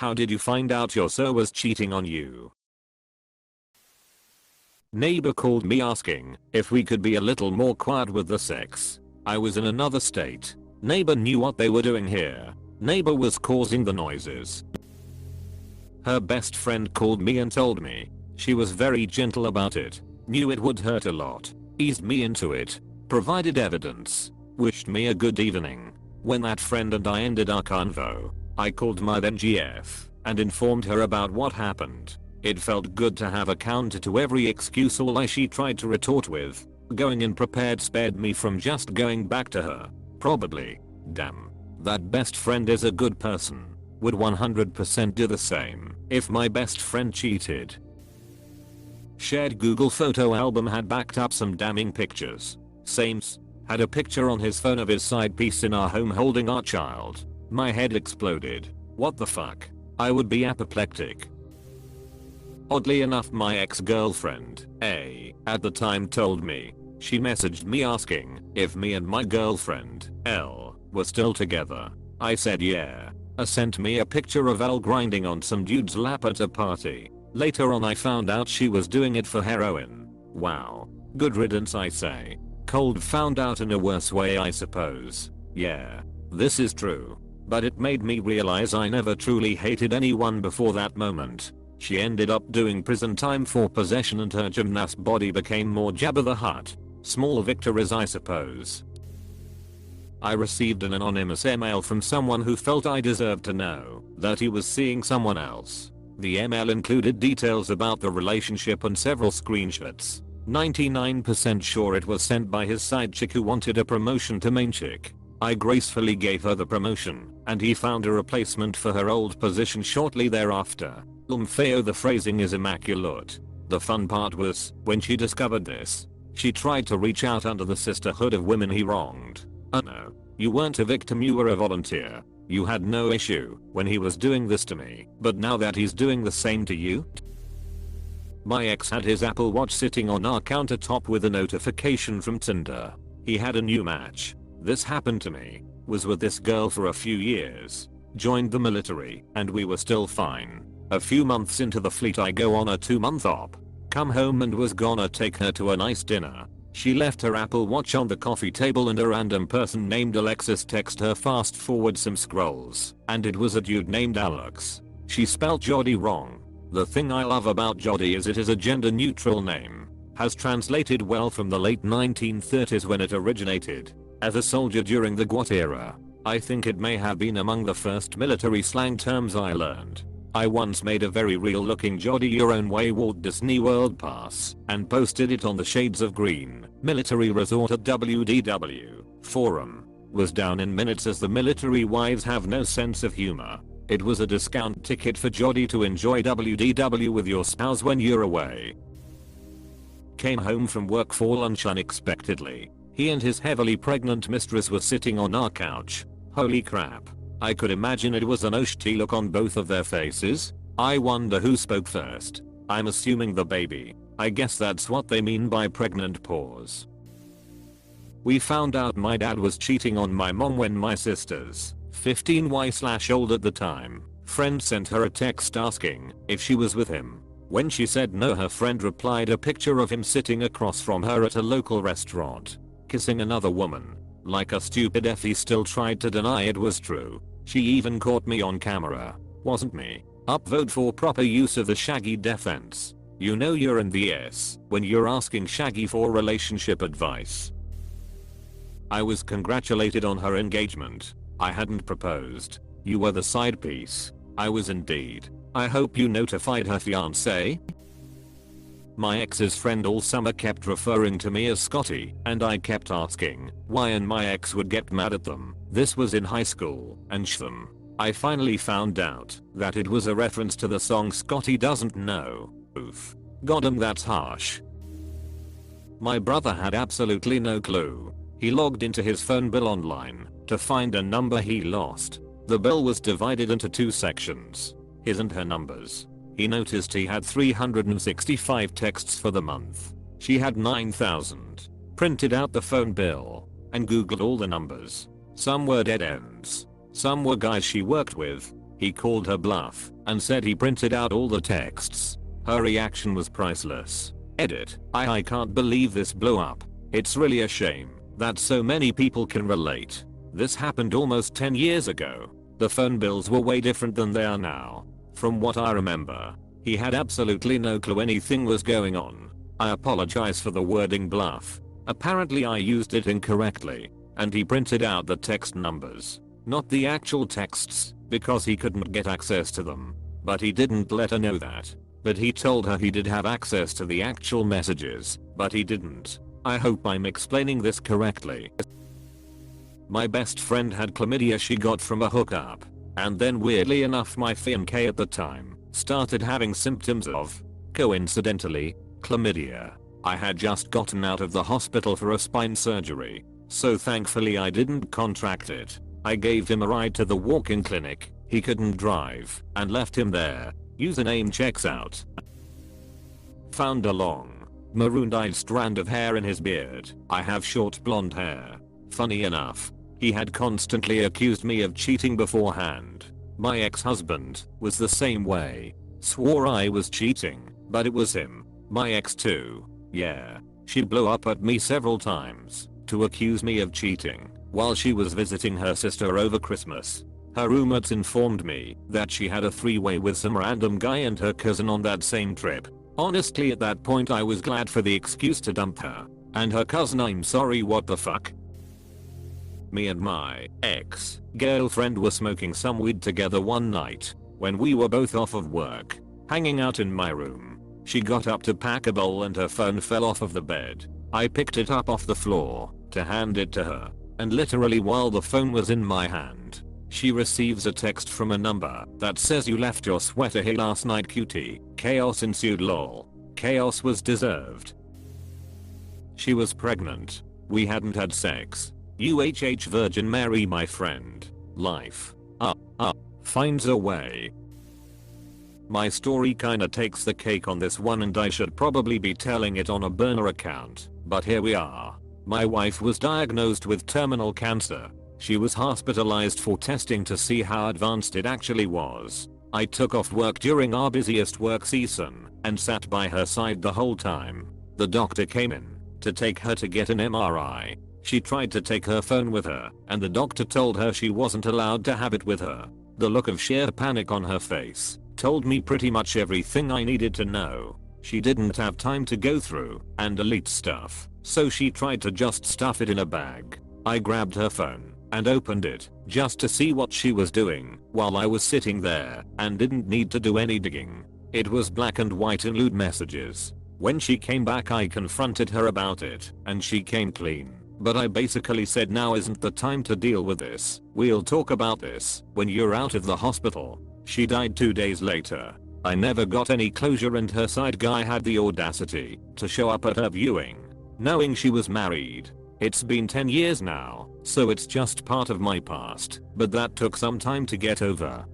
How did you find out your sir was cheating on you? Neighbor called me asking if we could be a little more quiet with the sex. I was in another state. Neighbor knew what they were doing here. Neighbor was causing the noises. Her best friend called me and told me. She was very gentle about it. Knew it would hurt a lot. Eased me into it. Provided evidence. Wished me a good evening. When that friend and I ended our convo, I called my then GF and informed her about what happened. It felt good to have a counter to every excuse or lie she tried to retort with. Going in prepared spared me from just going back to her. Probably. Damn. That best friend is a good person. Would 100% do the same if my best friend cheated. Shared Google photo album had backed up some damning pictures. Sames had a picture on his phone of his side piece in our home holding our child. My head exploded. What the fuck? I would be apoplectic. Oddly enough, my ex-girlfriend, A, at the time told me. She messaged me asking if me and my girlfriend, L, were still together. I said yeah. Sent me a picture of L grinding on some dude's lap at a party. Later on I found out she was doing it for heroin. Wow. Good riddance, I say. Cold found out in a worse way, I suppose. Yeah. This is true. But it made me realize I never truly hated anyone before that moment. She ended up doing prison time for possession and her gymnast body became more Jabba the Hutt. Small victories, I suppose. I received an anonymous email from someone who felt I deserved to know that he was seeing someone else. The email included details about the relationship and several screenshots. 99% sure it was sent by his side chick who wanted a promotion to main chick. I gracefully gave her the promotion, and he found a replacement for her old position shortly thereafter. Feo, the phrasing is immaculate. The fun part was, when she discovered this, she tried to reach out under the sisterhood of women he wronged. Oh no, you weren't a victim, you were a volunteer. You had no issue when he was doing this to me, but now that he's doing the same to you? My ex had his Apple Watch sitting on our countertop with a notification from Tinder. He had a new match. This happened to me. Was with this girl for a few years. Joined the military, and we were still fine. A few months into the fleet I go on a 2-month op. Come home and was gonna take her to a nice dinner. She left her Apple Watch on the coffee table and a random person named Alexis text her fast forward some scrolls, and it was a dude named Alex. She spelled Jody wrong. The thing I love about Jody is it is a gender neutral name. Has translated well from the late 1930s when it originated. As a soldier during the GWAT era, I think it may have been among the first military slang terms I learned. I once made a very real looking Jody your own way Walt Disney World pass and posted it on the Shades of Green military resort at WDW forum. Was down in minutes as the military wives have no sense of humor. It was a discount ticket for Jody to enjoy WDW with your spouse when you're away. Came home from work for lunch unexpectedly. He and his heavily pregnant mistress were sitting on our couch. Holy crap. I could imagine it was an oshty look on both of their faces. I wonder who spoke first. I'm assuming the baby. I guess that's what they mean by pregnant pause. We found out my dad was cheating on my mom when my sister's 15y/old at the time friend sent her a text asking if she was with him. When she said no, her friend replied a picture of him sitting across from her at a local restaurant, kissing another woman. Like a stupid F, he still tried to deny it was true. She even caught me on camera. Wasn't me. Upvote for proper use of the Shaggy defense. You know you're in the S when you're asking Shaggy for relationship advice. I was congratulated on her engagement. I hadn't proposed. You were the side piece. I was indeed. I hope you notified her fiance. My ex's friend all summer kept referring to me as Scotty, and I kept asking why, and my ex would get mad at them. This was in high school, and them. I finally found out that it was a reference to the song Scotty Doesn't Know. Oof. Goddamn, that's harsh. My brother had absolutely no clue. He logged into his phone bill online to find a number he lost. The bill was divided into 2 sections. His and her numbers. He noticed he had 365 texts for the month. She had 9,000. Printed out the phone bill and googled all the numbers. Some were dead ends. Some were guys she worked with. He called her bluff and said he printed out all the texts. Her reaction was priceless. Edit. I can't believe this blew up. It's really a shame that so many people can relate. This happened almost 10 years ago. The phone bills were way different than they are now. From what I remember, he had absolutely no clue anything was going on. I apologize for the wording bluff. Apparently I used it incorrectly, and he printed out the text numbers, not the actual texts, because he couldn't get access to them. But he didn't let her know that. But he told her he did have access to the actual messages, but he didn't. I hope I'm explaining this correctly. My best friend had chlamydia she got from a hookup, and then weirdly enough my fiancé at the time started having symptoms of, coincidentally, chlamydia. I had just gotten out of the hospital for a spine surgery, so thankfully I didn't contract it. I gave him a ride to the walk-in clinic, he couldn't drive, and left him there. Username checks out. Found a long, maroon-dyed strand of hair in his beard. I have short blonde hair. Funny enough, he had constantly accused me of cheating beforehand. My ex-husband was the same way. Swore I was cheating, but it was him. My ex too. Yeah, she blew up at me several times to accuse me of cheating while she was visiting her sister over Christmas. Her roommates informed me that she had a three-way with some random guy and her cousin on that same trip. Honestly at that point I was glad for the excuse to dump her and her cousin. I'm sorry, what the fuck. Me and my ex-girlfriend were smoking some weed together one night when we were both off of work, hanging out in my room. She got up to pack a bowl and her phone fell off of the bed. I picked it up off the floor to hand it to her, and literally while the phone was in my hand, she receives a text from a number that says, "You left your sweater here last night, cutie." Chaos ensued, lol. Chaos was deserved. She was pregnant. We hadn't had sex. UHH Virgin Mary, my friend. Life. Finds a way. My story kinda takes the cake on this one, and I should probably be telling it on a burner account, but here we are. My wife was diagnosed with terminal cancer. She was hospitalized for testing to see how advanced it actually was. I took off work during our busiest work season and sat by her side the whole time. The doctor came in to take her to get an MRI. She tried to take her phone with her, and the doctor told her she wasn't allowed to have it with her. The look of sheer panic on her face told me pretty much everything I needed to know. She didn't have time to go through and delete stuff, so she tried to just stuff it in a bag. I grabbed her phone and opened it just to see what she was doing while I was sitting there and didn't need to do any digging. It was black and white in lewd messages. When she came back I confronted her about it and she came clean. But I basically said, now isn't the time to deal with this. We'll talk about this when you're out of the hospital. She died 2 days later. I never got any closure, and her side guy had the audacity to show up at her viewing, knowing she was married. It's been 10 years now, so it's just part of my past, but that took some time to get over.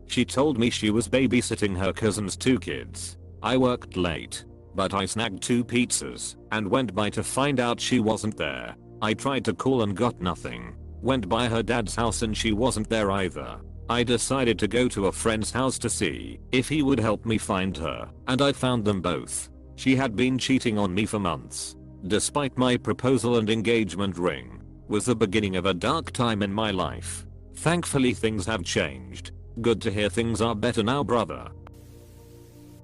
She told me she was babysitting her cousin's 2 kids. I worked late, but I snagged 2 pizzas and went by to find out she wasn't there. I tried to call and got nothing. Went by her dad's house and she wasn't there either. I decided to go to a friend's house to see if he would help me find her, and I found them both. She had been cheating on me for months. Despite my proposal and engagement ring was the beginning of a dark time in my life. Thankfully things have changed. Good to hear things are better now, brother.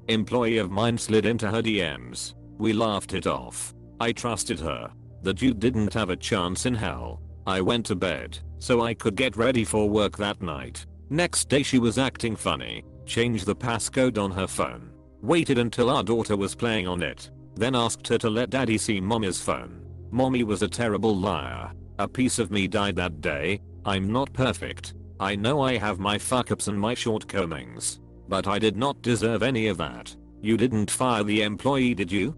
Employee of mine slid into her DMs. We laughed it off. I trusted her. The dude didn't have a chance in hell. I went to bed so I could get ready for work that night. Next day she was acting funny. Changed the passcode on her phone. Waited until our daughter was playing on it. Then asked her to let daddy see mommy's phone. Mommy was a terrible liar. A piece of me died that day. I'm not perfect. I know I have my fuck-ups and my shortcomings, but I did not deserve any of that. You didn't fire the employee, did you?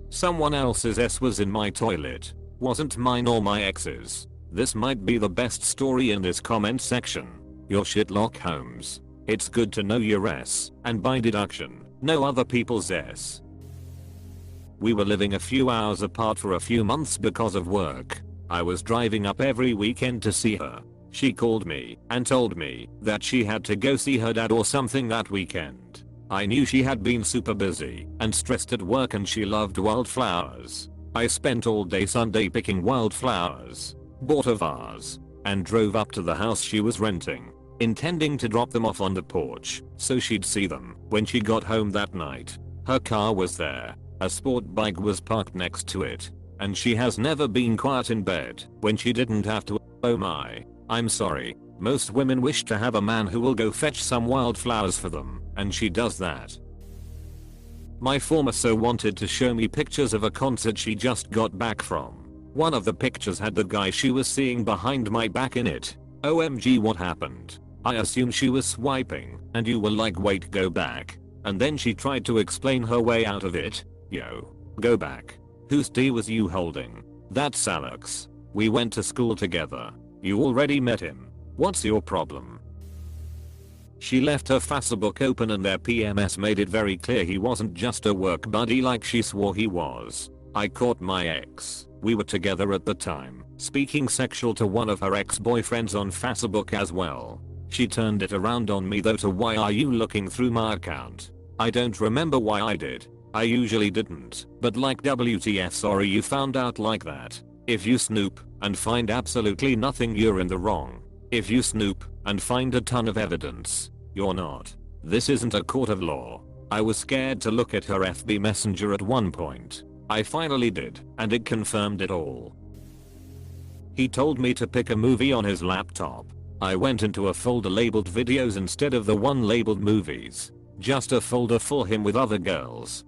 Someone else's S was in my toilet. Wasn't mine or my ex's. This might be the best story in this comment section. Your Sherlock Holmes. It's good to know your S, and by deduction, know other people's S. We were living a few hours apart for a few months because of work. I was driving up every weekend to see her. She called me and told me that she had to go see her dad or something that weekend. I knew she had been super busy and stressed at work and she loved wildflowers. I spent all day Sunday picking wildflowers, bought a vase, and drove up to the house she was renting, intending to drop them off on the porch so she'd see them when she got home that night. Her car was there, a sport bike was parked next to it, and she has never been quiet in bed when she didn't have to. Oh my. I'm sorry, most women wish to have a man who will go fetch some wildflowers for them, and she does that. My former so wanted to show me pictures of a concert she just got back from. One of the pictures had the guy she was seeing behind my back in it. OMG, what happened? I assume she was swiping and you were like, wait, go back. And then she tried to explain her way out of it. Yo, go back. Whose tea was you holding? That's Alex. We went to school together. You already met him. What's your problem? She left her Facebook open and their PMS made it very clear he wasn't just a work buddy like she swore he was. I caught my ex, we were together at the time, speaking sexual to one of her ex-boyfriends on Facebook as well. She turned it around on me though to why are you looking through my account? I don't remember why I did. I usually didn't, but like WTF, sorry you found out like that. If you snoop and find absolutely nothing, you're in the wrong. If you snoop and find a ton of evidence, you're not. This isn't a court of law. I was scared to look at her FB Messenger at one point. I finally did, and it confirmed it all. He told me to pick a movie on his laptop. I went into a folder labeled videos instead of the one labeled movies. Just a folder for him with other girls.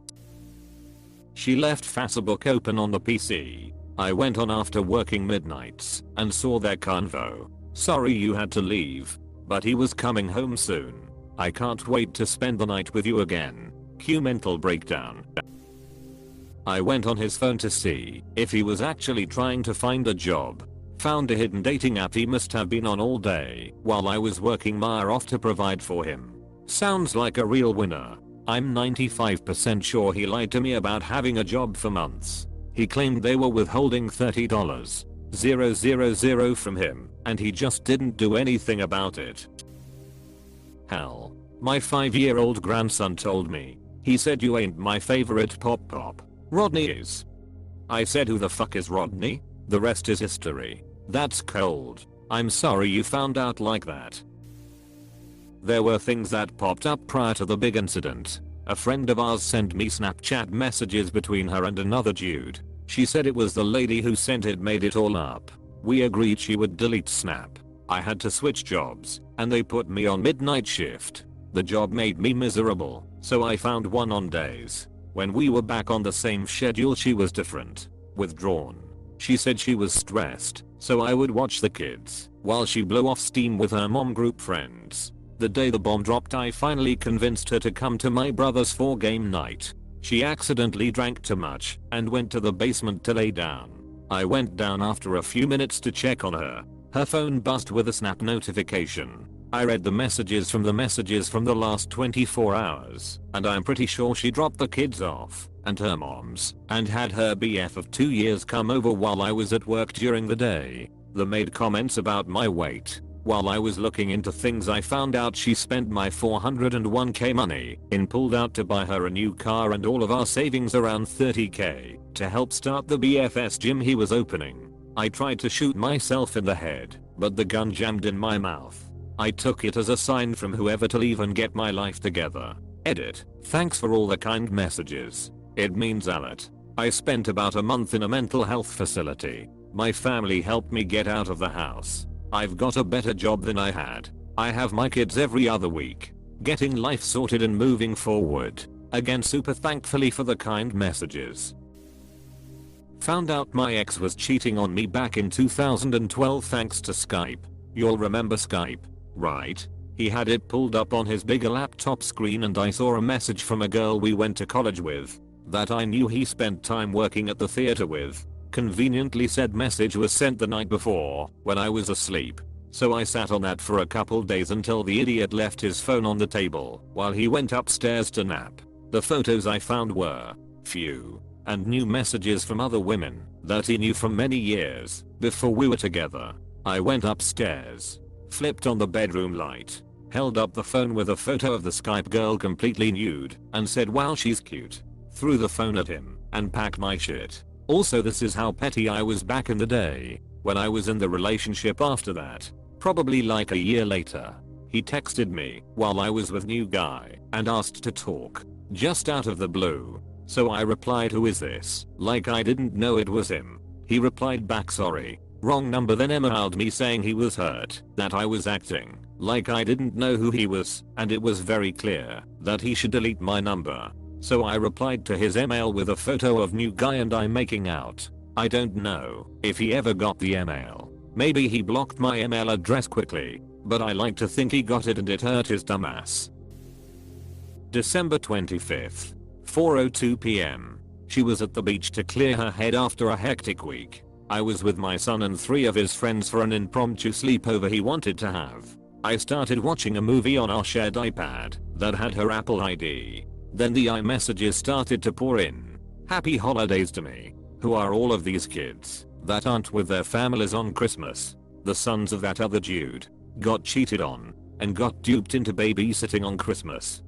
She left Facebook open on the PC. I went on after working midnights and saw their convo. Sorry you had to leave, but he was coming home soon. I can't wait to spend the night with you again. Cue mental breakdown. I went on his phone to see if he was actually trying to find a job. Found a hidden dating app he must have been on all day while I was working my ass off to provide for him. Sounds like a real winner. I'm 95% sure he lied to me about having a job for months. He claimed they were withholding $30,000 from him, and he just didn't do anything about it. Hell. My 5-year-old grandson told me. He said you ain't my favorite pop. Rodney is. I said who the fuck is Rodney? The rest is history. That's cold. I'm sorry you found out like that. There were things that popped up prior to the big incident. A friend of ours sent me Snapchat messages between her and another dude. She said it was the lady who sent it made it all up. We agreed she would delete Snap. I had to switch jobs, and they put me on midnight shift. The job made me miserable, so I found one on days. When we were back on the same schedule she was different. Withdrawn. She said she was stressed, so I would watch the kids while she blew off steam with her mom group friends. The day the bomb dropped I finally convinced her to come to my brother's 4-game night. She accidentally drank too much and went to the basement to lay down. I went down after a few minutes to check on her. Her phone buzzed with a Snap notification. I read the messages from the last 24 hours, and I'm pretty sure she dropped the kids off and her mom's and had her BF of 2 years come over while I was at work during the day. They made comments about my weight. While I was looking into things I found out she spent my $401k money in pulled out to buy her a new car and all of our savings around $30k to help start the BFS gym he was opening. I tried to shoot myself in the head, but the gun jammed in my mouth. I took it as a sign from whoever to leave and get my life together. Edit. Thanks for all the kind messages. It means a lot. I spent about a month in a mental health facility. My family helped me get out of the house. I've got a better job than I had. I have my kids every other week. Getting life sorted and moving forward. Again, super thankfully for the kind messages. Found out my ex was cheating on me back in 2012 thanks to Skype. You'll remember Skype, right? He had it pulled up on his bigger laptop screen and I saw a message from a girl we went to college with that I knew he spent time working at the theater with. Conveniently said message was sent the night before when I was asleep. So I sat on that for a couple days until the idiot left his phone on the table while he went upstairs to nap. The photos I found were few and new messages from other women that he knew from many years before we were together. I went upstairs, flipped on the bedroom light, held up the phone with a photo of the Skype girl completely nude, and said wow she's cute. Threw the phone at him, and packed my shit. Also this is how petty I was back in the day, when I was in the relationship after that. Probably like a year later. He texted me while I was with new guy and asked to talk, just out of the blue. So I replied who is this, like I didn't know it was him. He replied back sorry, wrong number, then emailed me saying he was hurt that I was acting like I didn't know who he was and it was very clear that he should delete my number. So I replied to his email with a photo of new guy and I making out. I don't know if he ever got the email. Maybe he blocked my email address quickly, but I like to think he got it and it hurt his dumb ass. December 25th, 4:02 p.m. She was at the beach to clear her head after a hectic week. I was with my son and 3 of his friends for an impromptu sleepover he wanted to have. I started watching a movie on our shared iPad that had her Apple ID. Then the iMessages started to pour in. Happy holidays to me. Who are all of these kids that aren't with their families on Christmas? The sons of that other dude got cheated on and got duped into babysitting on Christmas.